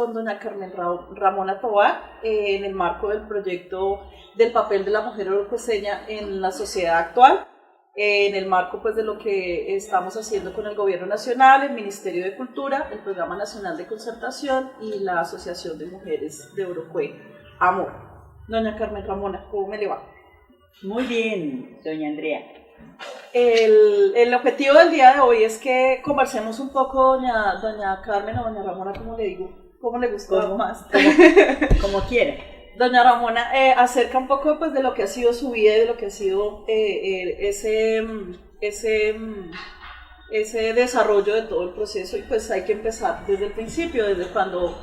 con doña Carmen Ramona Tobar en el marco del proyecto del papel de la mujer orocoseña en la sociedad actual, en el marco pues de lo que estamos haciendo con el Gobierno Nacional, el Ministerio de Cultura, el Programa Nacional de Concertación y la Asociación de Mujeres de Orocue, AMOR. Doña Carmen Ramona, ¿cómo me le va? Muy bien, doña Andrea. El objetivo del día de hoy es que conversemos un poco, doña Carmen o doña Ramona, ¿cómo le digo? ¿Cómo le gusta más? Como quiera. Doña Ramona, acerca un poco pues, de lo que ha sido su vida y de lo que ha sido ese desarrollo de todo el proceso, y pues hay que empezar desde el principio, desde cuando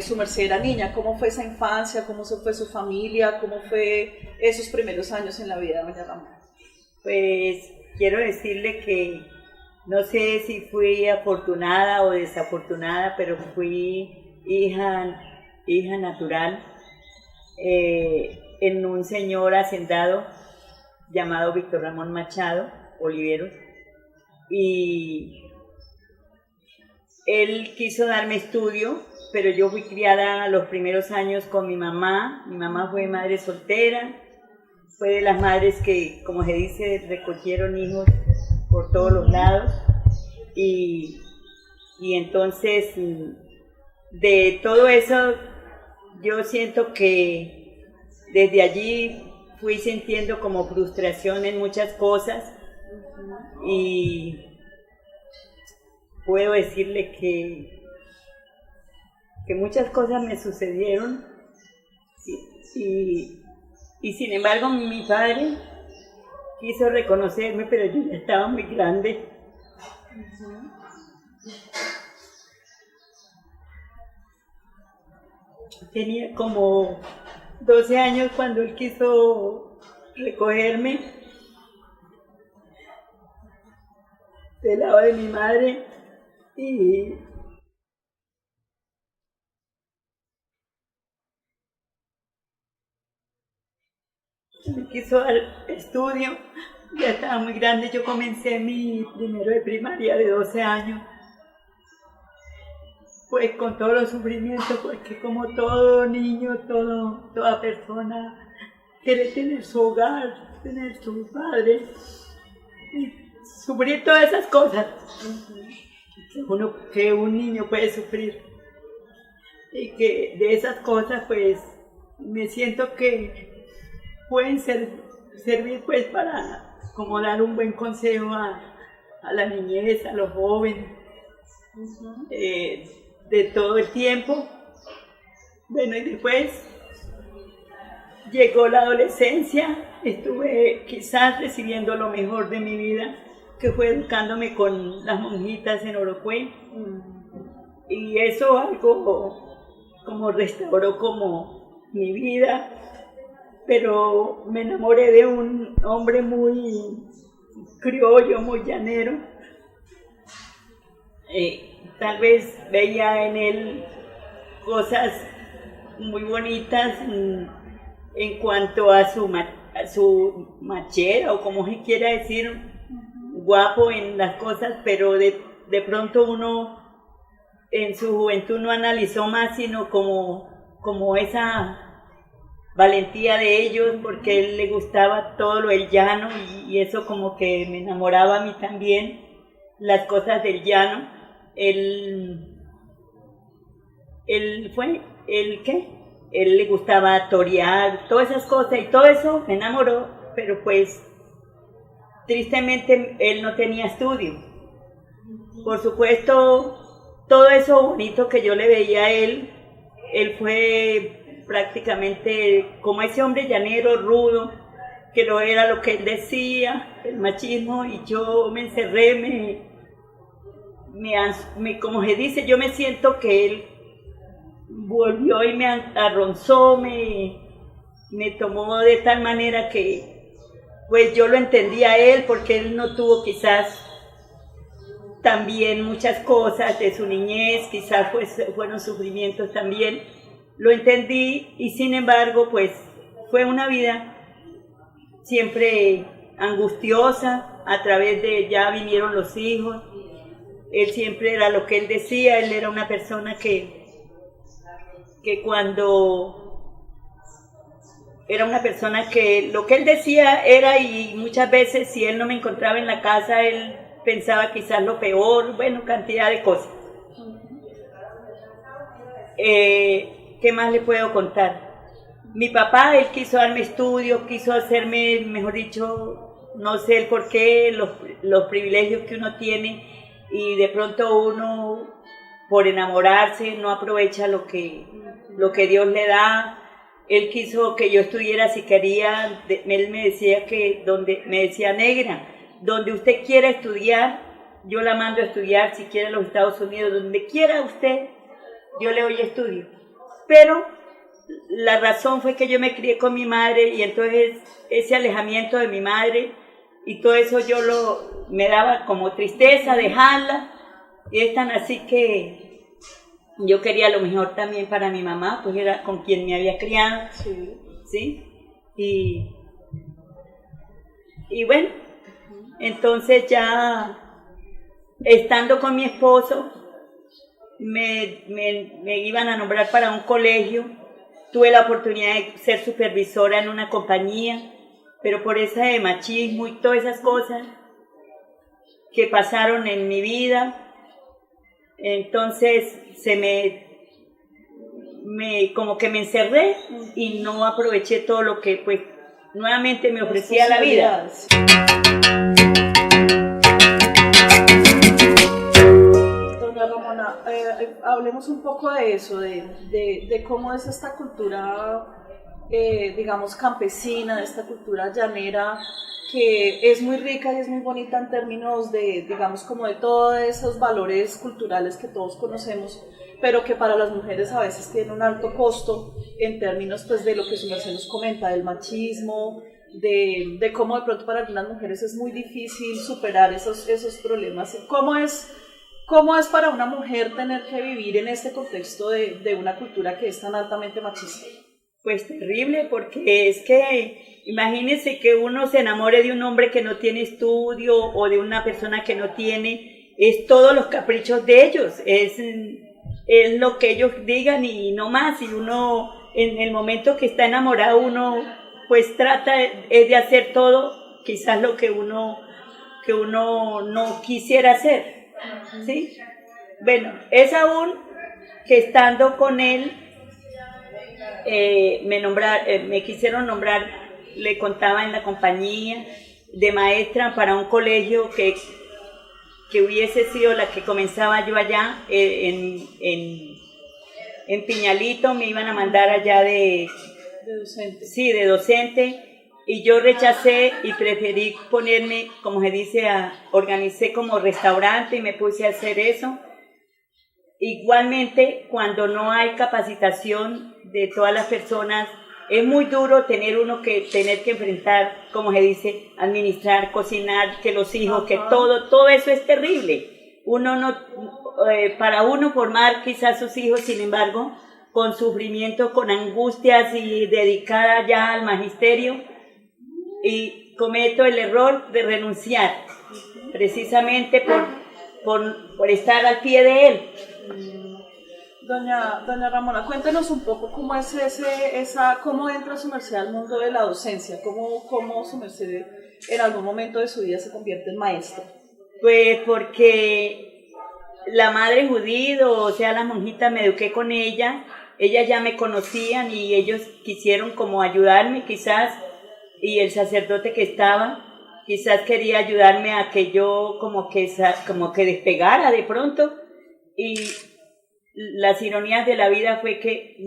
su merced era niña. ¿Cómo fue esa infancia? ¿Cómo fue su familia? ¿Cómo fue esos primeros años en la vida de doña Ramona? Pues quiero decirle que no sé si fui afortunada o desafortunada, pero fui hija natural en un señor hacendado llamado Víctor Ramón Machado Oliveros, y él quiso darme estudio, pero yo fui criada los primeros años con mi mamá. Mi mamá fue madre soltera, fue de las madres que, como se dice, recogieron hijos por todos los lados, y entonces de todo eso yo siento que desde allí fui sintiendo como frustración en muchas cosas, y puedo decirle que muchas cosas me sucedieron, y sin embargo mi padre quiso reconocerme, pero yo ya estaba muy grande. Tenía como 12 años cuando él quiso recogerme del lado de mi madre, y me quiso dar estudio. Ya estaba muy grande. Yo comencé mi primero de primaria de 12 años, pues con todos los sufrimientos, porque como todo niño, toda persona quiere tener su hogar, tener su padre, y sufrir todas esas cosas que un niño puede sufrir, y que de esas cosas pues me siento que pueden servir pues para como dar un buen consejo a la niñez, a los jóvenes, de todo el tiempo. Bueno, y después llegó la adolescencia. Estuve quizás recibiendo lo mejor de mi vida, que fue educándome con las monjitas en Orocue, y eso algo como restauró como mi vida. Pero me enamoré de un hombre muy criollo, muy llanero. Tal vez veía en él cosas muy bonitas en cuanto a su machera, o como se quiera decir, guapo en las cosas, pero de pronto uno en su juventud no analizó más, sino como esa valentía de ellos, porque a él le gustaba todo lo del llano, y eso como que me enamoraba a mí también, las cosas del llano. Él le gustaba torear, todas esas cosas, y todo eso me enamoró, pero pues tristemente él no tenía estudio. Por supuesto, todo eso bonito que yo le veía a él fue prácticamente como ese hombre llanero, rudo, que no era lo que él decía, el machismo, y yo me encerré, como se dice, yo me siento que él volvió y me arronzó, me tomó de tal manera que pues yo lo entendía a él, porque él no tuvo quizás también muchas cosas de su niñez, quizás pues fueron sufrimientos también. Lo entendí, y sin embargo pues fue una vida siempre angustiosa. A través de ya vinieron los hijos. Él siempre era lo que él decía. Él era una persona que que cuando era una persona que lo que él decía era, y muchas veces si él no me encontraba en la casa, él pensaba quizás lo peor, bueno, cantidad de cosas. ¿Qué más le puedo contar? Mi papá, él quiso darme estudios, quiso hacerme, mejor dicho, no sé el por qué, los privilegios que uno tiene, y de pronto uno, por enamorarse, no aprovecha lo que Dios le da. Él quiso que yo estudiara, si quería, él me decía me decía, negra, donde usted quiera estudiar, yo la mando a estudiar, si quiere a los Estados Unidos, donde quiera usted, yo le doy estudio. Pero la razón fue que yo me crié con mi madre, y entonces ese alejamiento de mi madre y todo eso me daba como tristeza dejarla, y es tan así que yo quería lo mejor también para mi mamá, pues era con quien me había criado, ¿sí? Y bueno, entonces ya estando con mi esposo, me iban a nombrar para un colegio. Tuve la oportunidad de ser supervisora en una compañía, pero por ese machismo y todas esas cosas que pasaron en mi vida, entonces como que me encerré y no aproveché todo lo que pues nuevamente me ofrecía la vida. Doña Ramona, hablemos un poco de eso, de cómo es esta cultura, digamos, campesina, de esta cultura llanera, que es muy rica y es muy bonita en términos de, digamos, como de todos esos valores culturales que todos conocemos, pero que para las mujeres a veces tiene un alto costo en términos pues de lo que su merced nos comenta, del machismo, de cómo de pronto para algunas mujeres es muy difícil superar esos problemas. ¿Cómo es para una mujer tener que vivir en este contexto de una cultura que es tan altamente machista? Pues terrible, porque es que imagínense que uno se enamore de un hombre que no tiene estudio o de una persona que no tiene, es todos los caprichos de ellos, es lo que ellos digan y no más. Y uno en el momento que está enamorado, uno pues trata de hacer todo, quizás lo que uno no quisiera hacer, ¿sí? Bueno, es aún que estando con él, me quisieron nombrar, le contaba en la compañía, de maestra para un colegio que hubiese sido la que comenzaba yo allá en Piñalito. Me iban a mandar allá de docente. Sí, de docente, y yo rechacé y preferí ponerme, como se dice, organicé como restaurante y me puse a hacer eso. Igualmente, cuando no hay capacitación de todas las personas, es muy duro tener que enfrentar, como se dice, administrar, cocinar, que los hijos, que todo eso es terrible. Para uno formar quizás sus hijos, sin embargo, con sufrimiento, con angustias y dedicada ya al magisterio, y cometo el error de renunciar, precisamente por estar al pie de él. Doña Ramona, cuéntenos un poco cómo es cómo entra su merced al mundo de la docencia, cómo su merced en algún momento de su vida se convierte en maestra. Pues porque la madre Judith, o sea, la monjita, me eduqué con ella, ellas ya me conocían y ellos quisieron como ayudarme quizás, y el sacerdote que estaba quizás quería ayudarme a que yo como que despegara de pronto, y las ironías de la vida fue que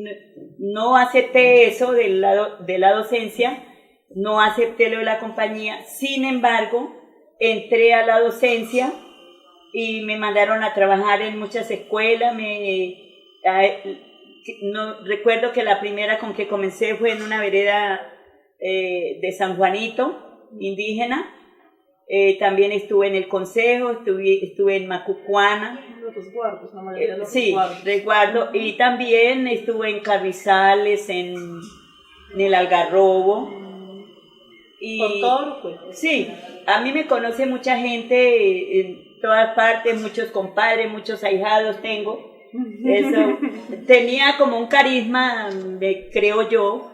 no acepté eso de la docencia, no acepté lo de la compañía. Sin embargo, entré a la docencia y me mandaron a trabajar en muchas escuelas. Recuerdo que la primera con que comencé fue en una vereda de San Juanito, indígena. También estuve en el consejo, estuve en Macucuana. Los resguardos, la mayoría de los resguardo. Y también estuve en Carrizales, en el Algarrobo. ¿Por todo lo cuento? Sí, a mí me conoce mucha gente en todas partes, muchos compadres, muchos ahijados tengo. Eso tenía como un carisma, creo yo,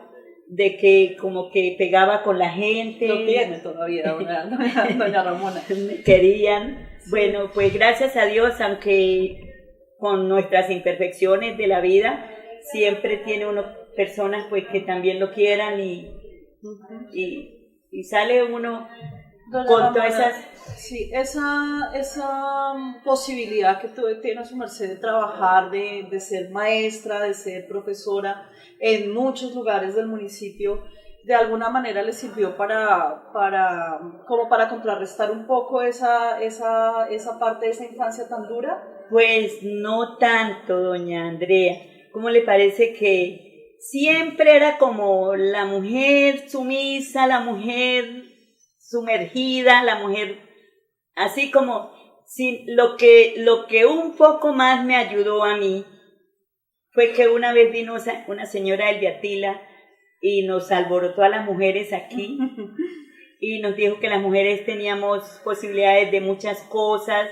de que como que pegaba con la gente. Lo tiene todavía, doña Ramona. Me querían. Bueno, pues gracias a Dios, aunque con nuestras imperfecciones de la vida, siempre tiene uno personas pues que también lo quieran y sale uno Doña con Ramona, todas esas... Sí, esa posibilidad que tiene su merced de trabajar, de ser maestra, de ser profesora en muchos lugares del municipio, de alguna manera le sirvió como para contrarrestar un poco esa parte de esa infancia tan dura. Pues no tanto, doña Andrea. ¿Cómo le parece que siempre era como la mujer sumisa, la mujer sumergida, la mujer así como sin lo que un poco más me ayudó a mí fue que una vez vino una señora del Viatila y nos alborotó a las mujeres aquí y nos dijo que las mujeres teníamos posibilidades de muchas cosas,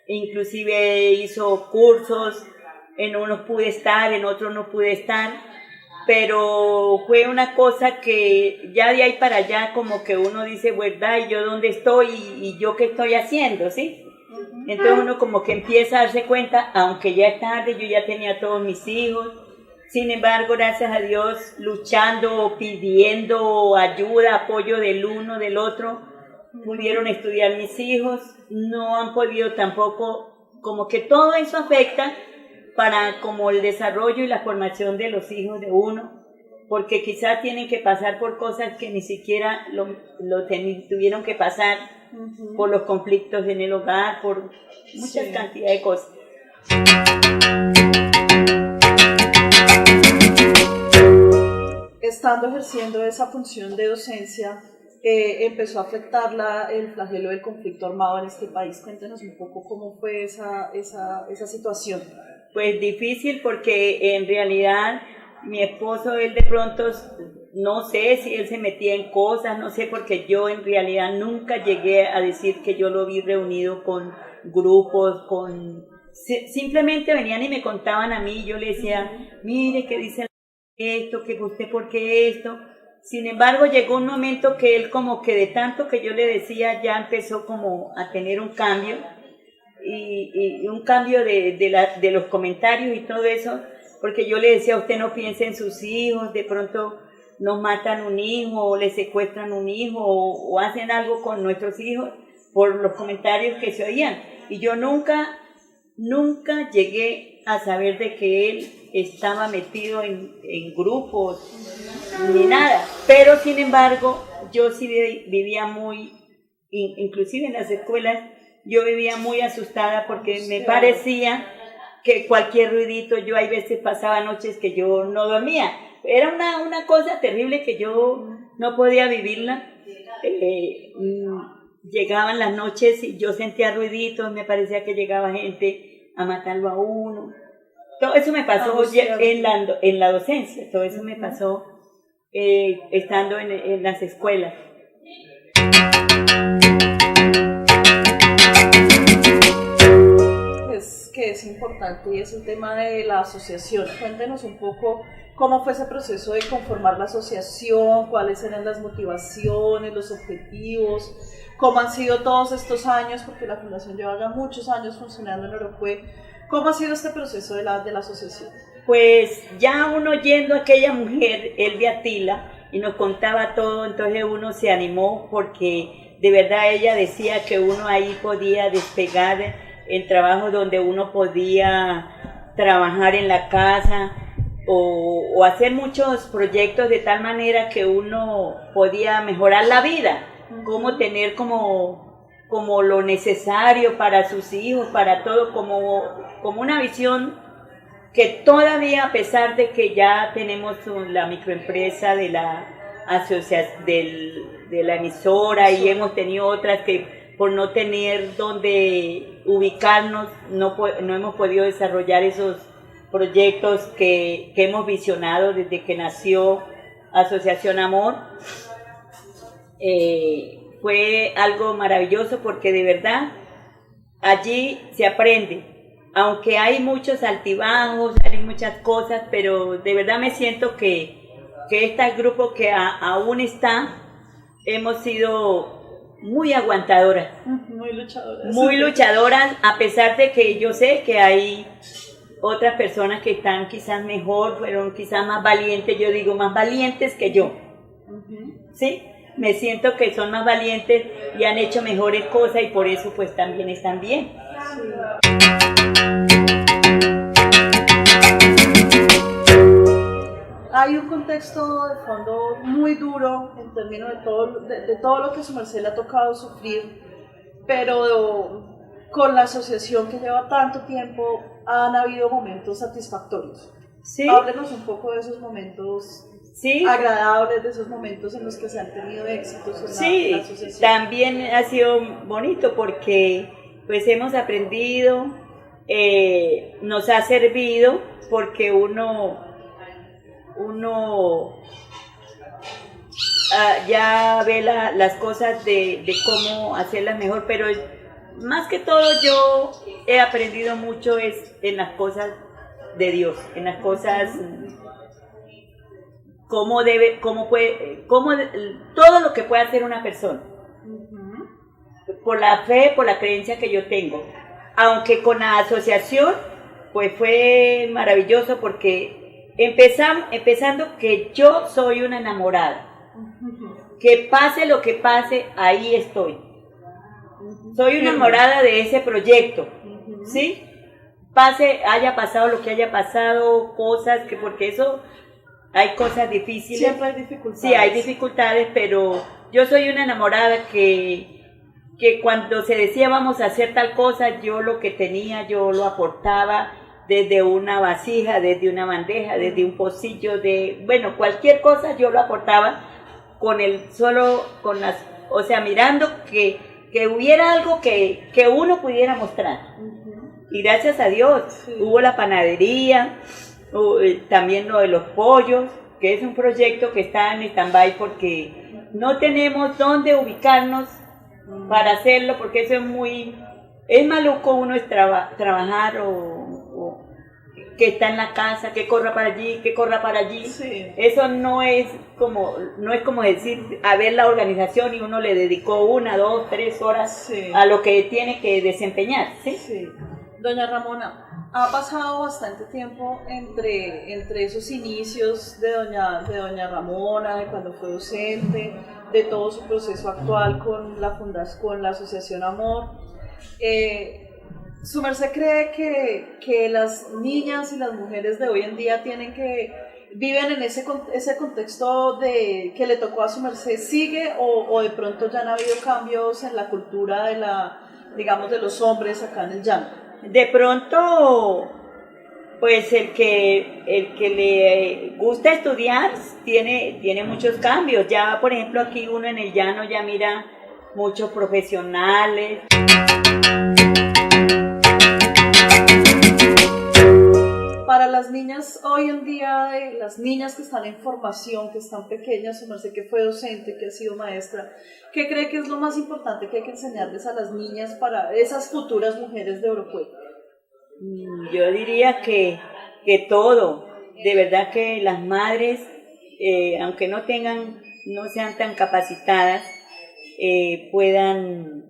inclusive hizo cursos, en unos pude estar, en otros no pude estar, pero fue una cosa que ya de ahí para allá como que uno dice, ¿verdad? ¿Y yo dónde estoy? ¿Y yo qué estoy haciendo? ¿Sí? Entonces uno como que empieza a darse cuenta, aunque ya es tarde, yo ya tenía todos mis hijos, sin embargo, gracias a Dios, luchando, pidiendo ayuda, apoyo del uno, del otro, pudieron estudiar mis hijos, no han podido tampoco, como que todo eso afecta para como el desarrollo y la formación de los hijos de uno, porque quizás tienen que pasar por cosas que ni siquiera tuvieron que pasar, por los conflictos en el hogar, por muchas cantidades de cosas. Estando ejerciendo esa función de docencia, empezó a afectar el flagelo del conflicto armado en este país. Cuéntenos un poco cómo fue esa situación. Pues difícil porque en realidad mi esposo, él de pronto, no sé si él se metía en cosas, no sé, porque yo en realidad nunca llegué a decir que yo lo vi reunido con grupos, simplemente venían y me contaban a mí, yo le decía, mire, ¿qué dice esto? ¿Que usted por qué esto? Sin embargo, llegó un momento que él como que de tanto que yo le decía, ya empezó como a tener un cambio, y un cambio de los comentarios y todo eso, porque yo le decía, usted no piense en sus hijos, de pronto nos matan un hijo, o le secuestran un hijo, o hacen algo con nuestros hijos, por los comentarios que se oían, y yo nunca llegué a saber de que él estaba metido en grupos, ni nada, pero sin embargo, yo sí vivía muy, inclusive en las escuelas, yo vivía muy asustada porque me parecía que cualquier ruidito, yo hay veces pasaba noches que yo no dormía. Era una cosa terrible que yo no podía vivirla. Llegaban las noches y yo sentía ruiditos, me parecía que llegaba gente a matarlo a uno. Todo eso me pasó en la docencia, todo eso me pasó estando en las escuelas. Que es importante y es el tema de la asociación. Cuéntenos un poco cómo fue ese proceso de conformar la asociación, cuáles eran las motivaciones, los objetivos, cómo han sido todos estos años, porque la fundación lleva ya muchos años funcionando en Orocue. ¿Cómo ha sido este proceso de la asociación? Pues ya uno yendo a aquella mujer, Elvia Atila, y nos contaba todo, entonces uno se animó porque de verdad ella decía que uno ahí podía despegar el trabajo donde uno podía trabajar en la casa o hacer muchos proyectos de tal manera que uno podía mejorar la vida, como tener como lo necesario para sus hijos, para todo, como una visión que todavía, a pesar de que ya tenemos la microempresa de la asociación de la emisora y hemos tenido otras que por no tener donde ubicarnos, no hemos podido desarrollar esos proyectos que hemos visionado desde que nació Asociación Amor. Fue algo maravilloso porque de verdad allí se aprende aunque hay muchos altibajos, hay muchas cosas, pero de verdad me siento que este grupo que aún está, hemos sido muy aguantadoras. Muy luchadoras. Muy luchadoras, a pesar de que yo sé que hay otras personas que están quizás mejor, fueron quizás más valientes, yo digo más valientes que yo. ¿Sí? Me siento que son más valientes y han hecho mejores cosas y por eso pues también están bien. Hay un contexto de fondo muy duro en términos de todo lo que su merced le ha tocado sufrir, pero con la asociación que lleva tanto tiempo han habido momentos satisfactorios. Sí. Háblenos un poco de esos momentos sí. agradables, de esos momentos en los que se han tenido éxitos en la asociación. Sí, también ha sido bonito porque pues hemos aprendido, nos ha servido porque uno ya ve las cosas de cómo hacerlas mejor, pero más que todo yo he aprendido mucho es en las cosas de Dios, en las cosas todo lo que puede hacer una persona, por la fe, por la creencia que yo tengo. Aunque con la asociación pues fue maravilloso porque empezando que yo soy una enamorada, que pase lo que pase, ahí estoy. Soy una enamorada de ese proyecto, ¿sí? Haya pasado lo que haya pasado, cosas que, porque eso, hay cosas difíciles. Siempre hay dificultades. Sí, hay dificultades, pero yo soy una enamorada que cuando se decía vamos a hacer tal cosa, yo lo que tenía, yo lo aportaba desde una vasija, desde una bandeja, desde un pocillo, bueno, cualquier cosa yo lo aportaba mirando que hubiera algo que uno pudiera mostrar. Y gracias a Dios, hubo la panadería, también lo de los pollos, que es un proyecto que está en stand-by porque no tenemos dónde ubicarnos para hacerlo, porque eso es maluco uno trabajar o que está en la casa, que corra para allí, que corra para allí. Sí. Eso no es como decir, a ver la organización y uno le dedicó 1, 2, 3 horas a lo que tiene que desempeñar. ¿Sí? Sí. Doña Ramona, ha pasado bastante tiempo entre esos inicios de doña Ramona, de cuando fue docente, de todo su proceso actual con la Asociación Amor. ¿Su merced cree que las niñas y las mujeres de hoy en día viven en ese contexto que le tocó a su merced, sigue o de pronto ya han habido cambios en la cultura de los hombres acá en el llano? De pronto, pues el que le gusta estudiar tiene muchos cambios. Ya, por ejemplo, aquí uno en el llano ya mira muchos profesionales. Para las niñas hoy en día, las niñas que están en formación, que están pequeñas, su merced que fue docente, que ha sido maestra, ¿qué cree que es lo más importante que hay que enseñarles a las niñas para esas futuras mujeres de Oropueto? Yo diría que todo, de verdad que las madres, aunque no sean tan capacitadas, puedan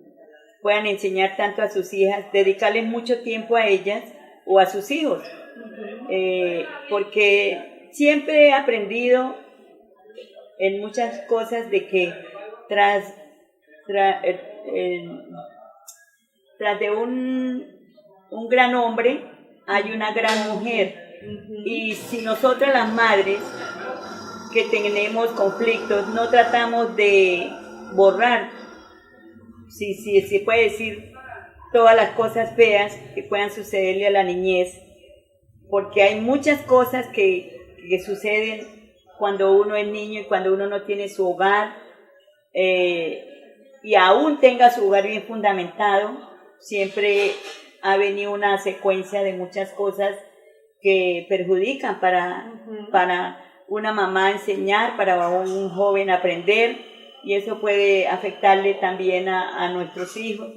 enseñar tanto a sus hijas, dedicarles mucho tiempo a ellas o a sus hijos. Porque siempre he aprendido en muchas cosas de que tras de un gran hombre hay una gran mujer. Y si nosotras las madres que tenemos conflictos no tratamos de borrar, si se puede decir, todas las cosas feas que puedan sucederle a la niñez, porque hay muchas cosas que suceden cuando uno es niño y cuando uno no tiene su hogar, y aún tenga su hogar bien fundamentado, siempre ha venido una secuencia de muchas cosas que perjudican para una mamá enseñar, para un joven aprender, y eso puede afectarle también a nuestros hijos.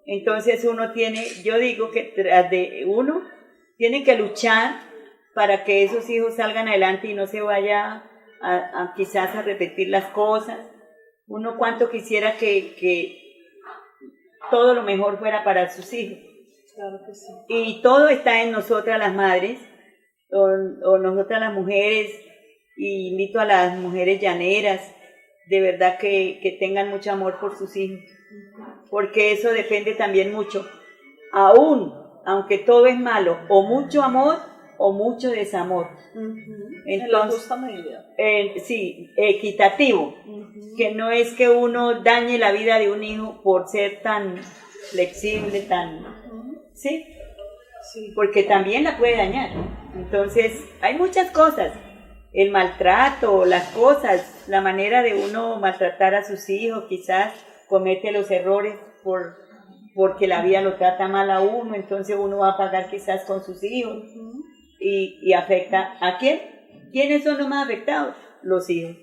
Entonces uno tiene, yo digo que tras de uno tiene que luchar para que esos hijos salgan adelante y no se vaya quizás a repetir las cosas. Uno cuánto quisiera que todo lo mejor fuera para sus hijos. Claro que sí. Y todo está en nosotras las madres, o nosotras las mujeres, y invito a las mujeres llaneras, de verdad que tengan mucho amor por sus hijos, porque eso depende también mucho. Aunque todo es malo, o mucho amor o mucho desamor. Entonces, en Entonces, la justa medida. Sí, equitativo, que no es que uno dañe la vida de un hijo por ser tan flexible, ¿sí? Sí. Porque también la puede dañar. Entonces, hay muchas cosas, el maltrato, las cosas, la manera de uno maltratar a sus hijos, quizás comete los errores porque la vida lo trata mal a uno, entonces uno va a pagar quizás con sus hijos y afecta ¿a quién? ¿Quiénes son los más afectados? Los hijos.